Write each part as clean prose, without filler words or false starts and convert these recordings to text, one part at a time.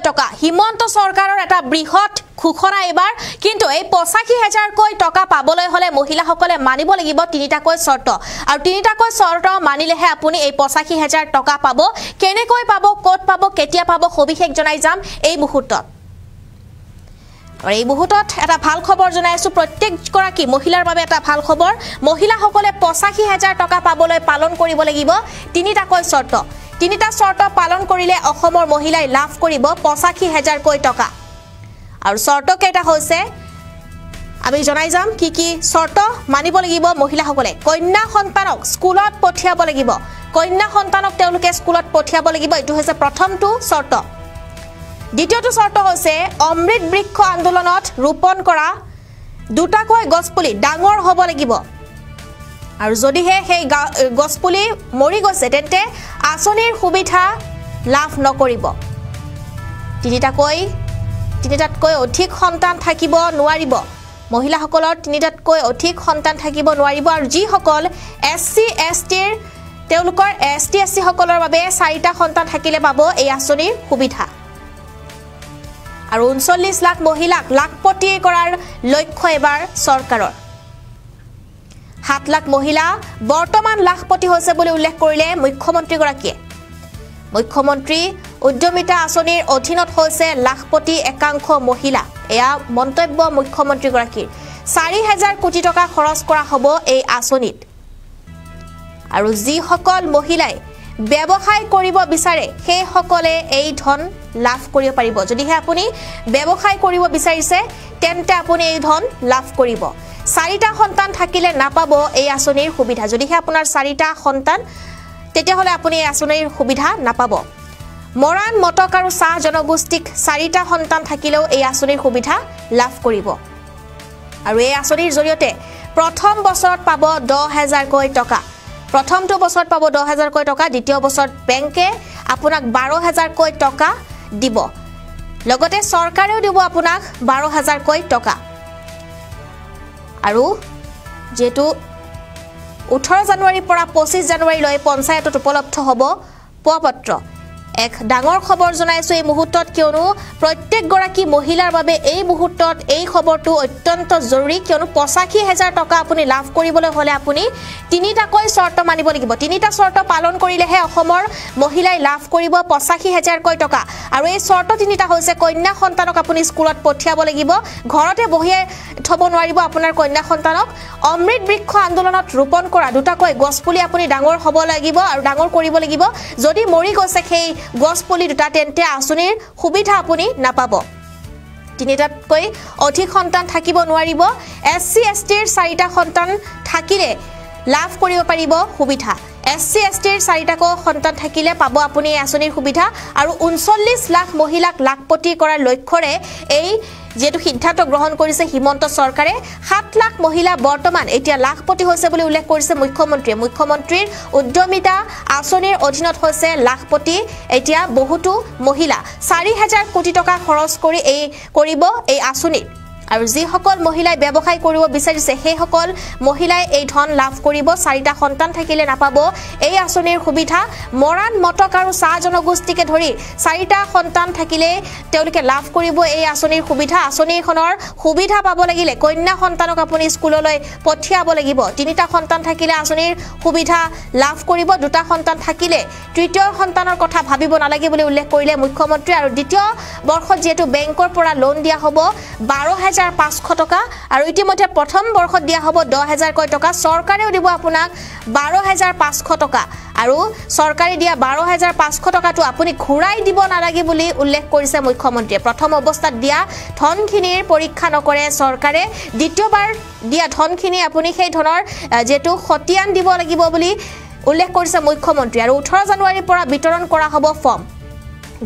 টকা হিমন্ত সৰকাৰৰ এটা বৃহৎ ঘোষণা এবাৰ কিন্তু এই ৮৫,০০০ কৈ টকা পাবলৈ হলে মহিলাসকলে মানিব লাগিব তিনিটাকৈ চৰ্ত আৰু তিনিটাকৈ চৰ্ত মানিলেহে আপুনি এই ৮৫,০০০ টকা পাব কেনেকৈ পাব ক'ত পাব কেতিয়া পাব সবিশেষ জনাই যাম এই মুহূৰ্তত আৰু এই মুহূৰ্তত এটা ভাল খবৰ জনাই আছো প্ৰত্যেকগৰাকী মহিলাৰ বাবে এটা ভাল খবৰ মহিলাসকলে ৮৫,০০০ টকা পাবলৈ পালন কৰিব লাগিব তিনিটাকৈ চৰ্ত তিনিটা চৰ্ত পালন কৰিলে অসমৰ মহিলাই লাভ কৰিব ৮৫,০০০ কৈ টকা আৰু চৰ্ত কেইটা হৈছে আমি জনাই যাম কি কি চৰ্ত মানিব লাগিব মহিলাসকলে কন্যা সন্তানক স্কুলত পঠিয়াব লাগিব কন্যা সন্তানক তেওঁলোকে স্কুলত পঠিয়াব লাগিব এটো হৈছে প্ৰথমটো চৰ্ত দ্বিতীয়টো চৰ্ত হৈছে অমৃত বৃক্ষ আন্দোলনত ৰোপণ কৰা দুটাকৈ গছপুলি ডাঙৰ হ'ব লাগিব আৰু যদিহে সেই গছপুলি মৰি গৈছে তেন্তে আঁচনিৰ সুবিধা লাভ নকৰিব তিনিটাতকৈ অধিক সন্তান থাকিব নোৱাৰিব মহিলাসকলৰ তিনিটাতকৈ অধিক সন্তান থাকিব নোৱাৰিব আৰু যিসকল এছচি এছটিৰ তেওঁলোকৰ এছটি এছচি সকলৰ বাবে 4টা সন্তান থাকিলে পাব এই আঁচনিৰ সুবিধা আৰু ৩৯ লাখ মহিলাক লাখপতি কৰাৰ লক্ষ্য এবাৰ চৰকাৰৰ 7 লাখ মহিলা বৰ্তমান লাখপতি হৈছে বুলি উল্লেখ কৰিলে মুখ্যমন্ত্ৰী গৰাকীয়ে মুখ্যমন্ত্ৰী উদ্যমিতা আঁচনিৰ অধীনত হৈছে লাখপতি একাংশ মহিলা এয়া মন্তব্য মুখ্যমন্ত্ৰী গৰাকীৰ ৪০০০ কোটি টকা খৰচ কৰা হ'ব এই আঁচনিত আৰু যিসকল মহিলাই ব্যৱসায় কৰিব বিচাৰে সেই সকলে এই ধন লাভ কৰিব পাৰিব যদিহে আপুনি ব্যৱসায় কৰিব বিচাৰিছে তেন্তে আপুনি এই ধন লাভ কৰিব 4টা সন্তান থাকিলে নাপাব এই আঁচনিৰ সুবিধা যদিহে আপোনাৰ 4টা সন্তান তেতিয়া হলে আপুনি এই আঁচনিৰ সুবিধা নাপাব মৰাণ মটক আৰু চাহ জনগোষ্ঠীক 4টা সন্তান থাকিলেও এই আঁচনিৰ সুবিধা লাভ কৰিব আৰু এই আঁচনিৰ জৰিয়তে প্ৰথম বছৰত পাব ১০,০০০ কৈ টকা প্ৰথমটো বছৰত পাব ১০,০০০ কৈ টকা দ্বিতীয় বছৰত বেংকে আপোনাক ১২,০০০ কৈ টকা দিব লগতে চৰকাৰেও দিব আপোনাক ১২,০০০ কৈ টকা আৰু যেটো 18 জানুৱাৰীৰ পৰা 25 জানুৱাৰীলৈ পঞ্চায়তত উপলব্ধ হ'ব পোৱাপত্ৰ এক ডাঙৰ খবৰ জনাইছো এই মুহূৰ্তত কিয়নো প্ৰত্যেকগৰাকী মহিলাৰ বাবে এই মুহূৰ্তত এই খবৰটো অত্যন্ত জৰুৰী কিয়নো ৮৫,০০০ টকা আপুনি লাভ কৰিবলৈ হলে আপুনি তিনিটাকৈ চৰ্ত মানিব লাগিব তিনিটা চৰ্ত পালন কৰিলেহে অসমৰ মহিলাই লাভ কৰিব ৮৫,০০০ কৈ টকা আৰু এই চৰ্ত তিনিটা হৈছে কন্যা সন্তানক আপুনি স্কুলত পঠিয়াব লাগিব ঘৰতে বহিয়ে থব নোৱাৰিব আপোনাৰ কন্যা সন্তানক অমৃত বৃক্ষ আন্দোলনত ৰোপণ কৰা দুটাকৈ গছপুলি আপুনি ডাঙৰ হ'ব লাগিব আৰু ডাঙৰ কৰিব লাগিব যদি মৰি গৈছে সেই গছপুলি দুটা তেন্তে আঁচনিৰ সুবিধা আপুনি নাপাব তিনিটাতকৈ অধিক সন্তান থাকিব নোৱাৰিব এছচি এছটিৰ 4টা সন্তান থাকিলে লাভ কৰিব পাৰিব সুবিধা এছচি এছটিৰ 4টাকৈ সন্তান থাকিলে পাব আপুনি এই আঁচনিৰ সুবিধা আৰু ৩৯ লাখ মহিলাক লাখপতি কৰাৰ লক্ষ্যৰে এই যেটো সিদ্ধান্ত গ্ৰহণ কৰিছে হিমন্ত চৰকাৰে 7 লাখ মহিলা বৰ্তমান এতিয়া লাখপতি হৈছে বুলি উল্লেখ কৰিছে মুখ্যমন্ত্ৰীৰ উদ্যমিতা আঁচনিৰ অধীনত হৈছে লাখপতি এতিয়া বহুতো মহিলা ৪০০০ কোটি টকা খৰচ কৰি কৰিব এই আঁচনিত আৰু যিসকল মহিলাই ব্যৱসায় কৰিব বিচাৰিছে সেই সকল মহিলাই এই ধন লাভ কৰিব 4টা সন্তান থাকিলে নাপাব এই আঁচনিৰ সুবিধা মৰাণ মটক আৰু চাহ জনগোষ্ঠীকে ধৰি 4টা সন্তান থাকিলে তেওঁলোকে লাভ কৰিব এই আঁচনিৰ সুবিধা আঁচনিখনৰ সুবিধা পাব লাগিলে কন্যা সন্তানক আপুনি স্কুললৈ পঠিয়াব লাগিব 3টা সন্তান থাকিলে আঁচনিৰ সুবিধা লাভ কৰিব 2টা সন্তান থাকিলে তৃতীয় সন্তানৰ কথা ভাবিব নালাগে বুলি উল্লেখ কৰিলে মুখ্যমন্ত্ৰী আৰু দ্বিতীয় বৰ্ষত যেটো বেংকৰ পৰা লোন দিয়া হ'ব ১২,৫০০ টকা আৰু ইতিমধ্যে প্ৰথম বৰ্ষত দিয়া হ'ব ১০,০০০ কৈ টকা চৰকাৰেও দিব আপোনাক ১২,৫০০ টকা আৰু চৰকাৰে দিয়া ১২,৫০০ টকাটো আপুনি ঘূৰাই দিব নালাগে বুলি উল্লেখ কৰিছে মুখ্যমন্ত্ৰীয়ে প্ৰথম অৱস্থাত দিয়া ধনখিনিৰ পৰীক্ষা নকৰে চৰকাৰে দ্বিতীয়বাৰ দিয়া ধনখিনি আপুনি সেই ধনৰ যেটো খতিয়ান দিব লাগিব বুলি উল্লেখ কৰিছে মুখ্যমন্ত্ৰী আৰু 18 জানুৱাৰীৰ পৰা বিতৰণ কৰা হ'ব ফৰ্ম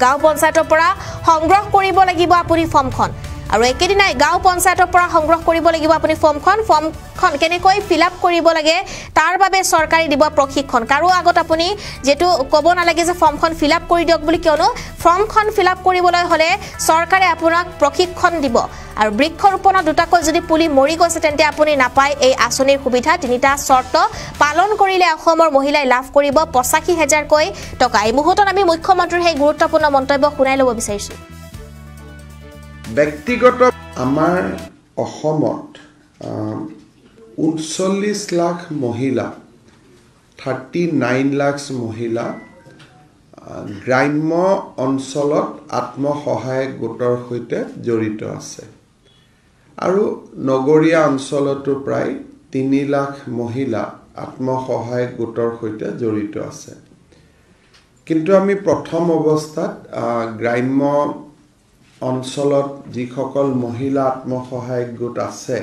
গাঁও পঞ্চায়তৰ পৰা সংগ্ৰহ কৰিব লাগিব আপুনি ফৰ্মখন আৰু একেদিনাই গাঁও পঞ্চায়তৰ পৰা সংগ্ৰহ কৰিব লাগিব আপুনি ফৰ্মখন কেনেকৈ ফিলআপ কৰিব লাগে তাৰ বাবে চৰকাৰে দিব প্ৰশিক্ষণ কাৰো আগত আপুনি যেটো ক'ব নালাগে যে ফৰ্মখন ফিলআপ কৰি দিয়ক বুলি কিয়নো ফৰ্মখন ফিলআপ কৰিবলৈ হলে চৰকাৰে আপোনাক প্ৰশিক্ষণ দিব আৰু বৃক্ষৰোপণৰ দুটাকৈ যদি পুলি মৰি গৈছে তেন্তে আপুনি নাপায় এই আঁচনিৰ সুবিধা তিনিটা শৰ্ত পালন কৰিলে অসমৰ মহিলাই লাভ কৰিব ৮৫,০০০ কৈ টকা এই মুহূৰ্তত আমি মুখ্যমন্ত্ৰীৰ সেই গুৰুত্বপূৰ্ণ মন্তব্য শুনাই ল'ব বিচাৰিছো ব্যক্তিগত আমাৰ অসমত 39 লাখ মহিলা 39 লাখ মহিলা গ্ৰাম্য অঞ্চলত আত্মসহায়ক গোটৰ সৈতে জড়িত আছে আৰু নগৰীয়া অঞ্চলতো প্ৰায় 3 লাখ মহিলা আত্মসহায়ক গোটৰ সৈতে জড়িত আছে কিন্তু আমি প্ৰথম অৱস্থাত গ্ৰাম্য অঞ্চলত যিসকল মহিলা আত্মসহায়ক গোট আছে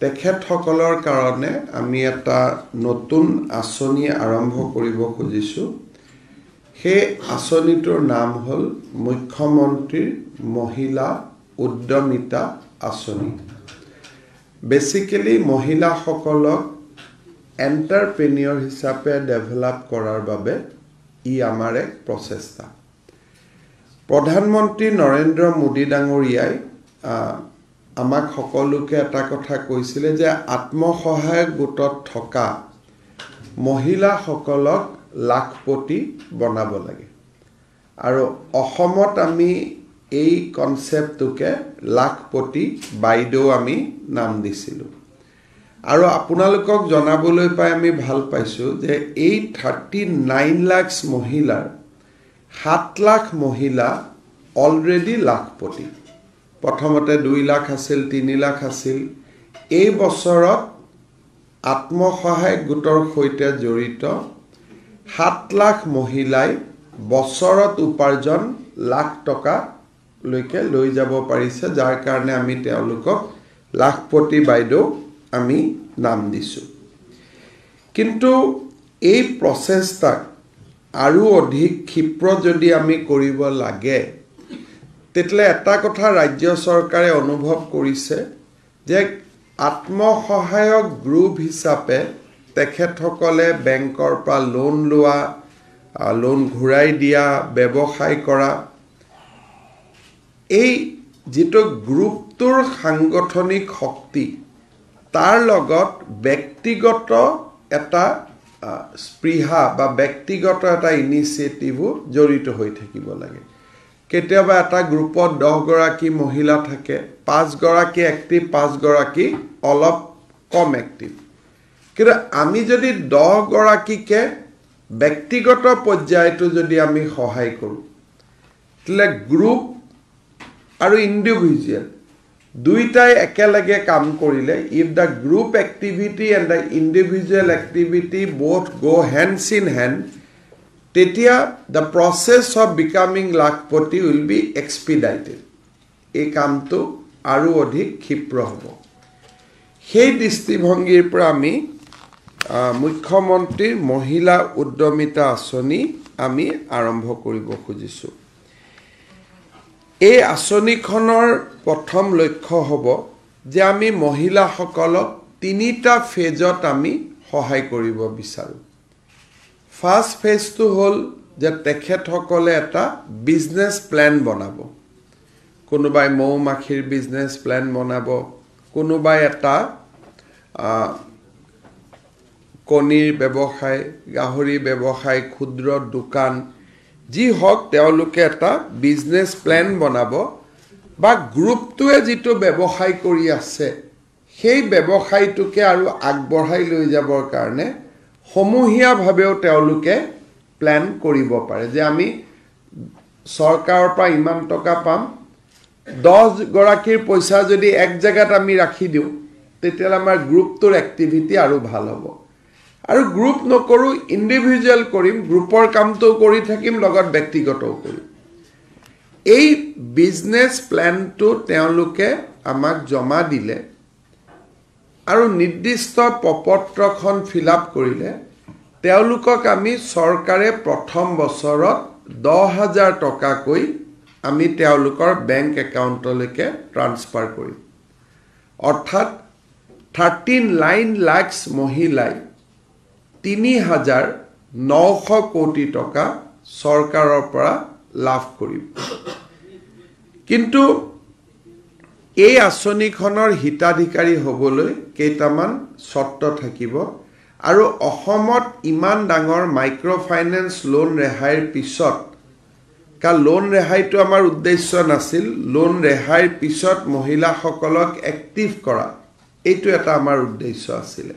তেখেতসকলৰ কাৰণে আমি এটা নতুন আঁচনি আৰম্ভ কৰিব খুজিছোঁ সেই আঁচনিটোৰ নাম হ'ল মুখ্যমন্ত্ৰীৰ মহিলা উদ্যমিতা আঁচনি বেসিক্যালি মহিলাসকলক এন্টাৰপ্ৰেনিয়ৰ হিচাপে ডেভেলপ কৰাৰ বাবে ই আমাৰ এক প্ৰচেষ্টা প্ৰধানমন্ত্ৰী নৰেন্দ্ৰ মোদী ডাঙৰীয়াই আমাক সকলোকে এটা কথা কৈছিলে যে আত্মসহায়ক গোটত থকা মহিলাসকলক লাখপতি বনাব লাগে আৰু অসমত আমি এই কনসেপ্টটোকে লাখপতি বাইদেউ আমি নাম দিছিলোঁ আৰু আপোনালোকক জনাবলৈ পাই আমি ভাল পাইছোঁ যে এই 39 লাখ মহিলাৰ 7 লাখ মহিলা অলৰেডি লাখপতি প্ৰথমতে 2 লাখ আছিল 3 লাখ আছিল এই বছৰত আত্মসহায়ক গোটৰ সৈতে জড়িত 7 লাখ মহিলাই বছৰত উপাৰ্জন লাখ টকা লৈকে লৈ যাব পাৰিছে যাৰ কাৰণে আমি তেওঁলোকক লাখপতি বাইদেউ আমি নাম দিছোঁ কিন্তু এই প্ৰচেষ্টাক আৰু অধিক ক্ষিপ্ৰ যদি আমি কৰিব লাগে তেতিয়ালে এটা কথা ৰাজ্য চৰকাৰে অনুভৱ কৰিছে যে আত্মসহায়ক গ্ৰুপ হিচাপে তেখেতসকলে বেংকৰ পৰা লোন লোৱা লোন ঘূৰাই দিয়া ব্যৱসায় কৰা এই যেটো গ্ৰুপটোৰ সাংগঠনিক শক্তি তাৰ লগত ব্যক্তিগত এটা স্পৃহা বা ব্যক্তিগত এটা ইনিচিয়েটিভো জড়িত হৈ থাকিব লাগে কেতিয়াবা এটা গ্ৰুপত 10 গৰাকী মহিলা থাকে 5 গৰাকী এক্টিভ 5 গৰাকী অলপ কম এক্টিভ কিন্তু আমি যদি 10 গৰাকীকে ব্যক্তিগত পৰ্যায়টো যদি আমি সহায় কৰো তেলে গ্ৰুপ আৰু ইন্ডিভিজুৱেল দুইটাই একেলগে কাম কৰিলে if the group activity and the individual activity both go hands in hand তেতিয়া the process of becoming Lakhpati will be expedited এই কামটো আৰু অধিক ক্ষিপ্ৰ হ'ব সেই দৃষ্টিভংগীৰ পৰা আমি মুখ্যমন্ত্ৰীৰ মহিলা উদ্যমিতা আঁচনি আমি আৰম্ভ কৰিব খুজিছোঁ এই আঁচনিখনৰ প্ৰথম লক্ষ্য হ'ব যে আমি মহিলাসকলক 3টা ফেজত আমি সহায় কৰিব বিচাৰো ফাৰ্স্ট ফেজটো হ'ল যে তেখেতসকলে এটা বিজনেস প্ল্যান বনাব কোনোবাই মৌমাখিৰ বিজনেস প্ল্যান বনাব কোনোবাই এটা কণীৰ ব্যৱসায় গাহৰি ব্যৱসায় ক্ষুদ্ৰ দোকান যি হক তেওঁলোকে এটা বিজনেস প্ল্যান বনাব বা গ্ৰুপটোৱে যেটো ব্যৱসায় কৰি আছে সেই ব্যৱসায়টোকে আৰু আগবঢ়াই লৈ যাবৰ কাৰণে সমূহীয়া ভাৱেও তেওঁলোকে প্ল্যান কৰিব পাৰে যে আমি সৰকাৰৰ পৰা ইমান টকা পাম 10 গৰাকীৰ পইচা যদি এক জায়গাত আমি ৰাখি দিও তেতিয়া আমাৰ গ্ৰুপটোৰ এক্টিভিটি আৰু ভাল হ'ব আৰু গ্ৰুপ নকৰো ইন্ডিভিজুৱেল কৰিম গ্ৰুপৰ কামটো কৰি থাকিম লগত ব্যক্তিগতও কৰিম এই বিজনেস প্ল্যানটো তেওঁলোকে আমাক জমা দিলে আৰু নিৰ্দিষ্ট প্ৰপত্ৰখন ফিলআপ কৰিলে তেওঁলোকক আমি চৰকাৰে প্ৰথম বছৰত 10,000 টকা কৈ আমি তেওঁলোকৰ বেংক একাউণ্টলৈকে ট্ৰান্সফাৰ কৰিম অৰ্থাৎ 39 লাখ মহিলাই 3,900 কোটি টকা চৰকাৰৰ পৰা লাভ কৰিব কিন্তু এই আঁচনিখনৰ হিতাধিকাৰী হ'বলৈ কেইটামান শৰ্ত থাকিব আৰু অসমত ইমান ডাঙৰ মাইক্ৰ ফাইনেন্স লোন ৰেহাইৰ পিছত কাৰণ লোন ৰেহাইটো আমাৰ উদ্দেশ্য নাছিল লোন ৰেহাইৰ পিছত মহিলাসকলক এক্টিভ কৰা এইটো এটা আমাৰ উদ্দেশ্য আছিল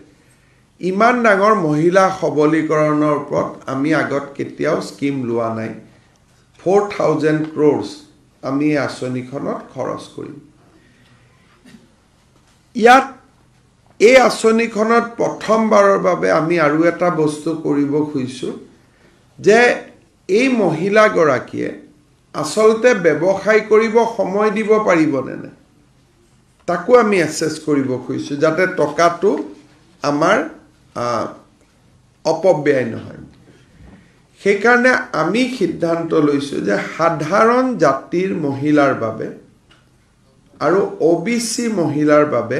ইমান ডাঙৰ মহিলা সবলীকৰণৰ ওপৰত আমি আগত কেতিয়াও স্কিম লোৱা নাই 4000 crores আমি এই আঁচনিখনত খৰচ কৰিম ইয়াত এই আঁচনিখনত প্ৰথমবাৰৰ বাবে আমি আৰু এটা বস্তু কৰিব খুজিছো যে এই মহিলাগৰাকীয়ে আসলতে ব্যৱসায় কৰিব সময় দিব পাৰিবনে না তাকো আমি এসেস কৰিব খুজিছো যাতে টকাটো আমাৰ অপব্যয় নহয় সেইকাৰণে আমি সিদ্ধান্ত লৈছো যে সাধাৰণ জাতিৰ মহিলাৰ বাবে আৰু ওবিসি মহিলাৰ বাবে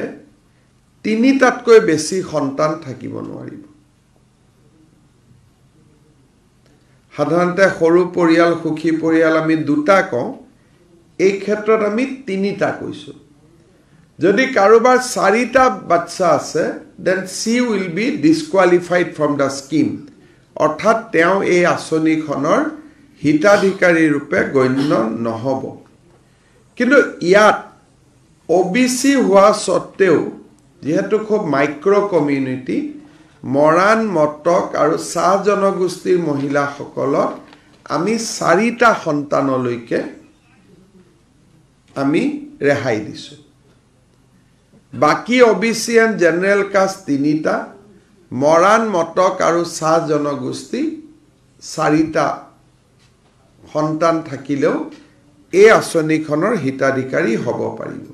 তিনিটাতকৈ বেছি সন্তান থাকিব নোৱাৰিব সাধাৰণতে সৰু পৰিয়াল সুখী পৰিয়াল আমি দুটা কওঁ এই ক্ষেত্ৰত আমি তিনিটা কৈছো যদি কাৰোবাৰ চাৰিটা বাচ্চা আছে then she will be disqualified from the scheme অৰ্থাৎ তেওঁ এই আঁচনিখনৰ হিতাধিকাৰী ৰূপে গণ্য নহব কিন্তু ইয়াত ওবিসি হোৱা সত্ত্বেও যেহেতু খুব মাইক্ৰো কমিউনিটি মৰাণ মটক আৰু চাহ জনগোষ্ঠীৰ মহিলাসকলক আমি চাৰিটা সন্তানলৈকে আমি ৰেহাই দিছো বাকি ওবিসি এণ্ড জেনাৰেল কাষ্ট তিনিটা মৰাণ মটক আৰু চাহ জনগোষ্ঠী চাৰিটা সন্তান থাকিলেও এই আঁচনিখনৰ হিতাধিকাৰী হ'ব পাৰিব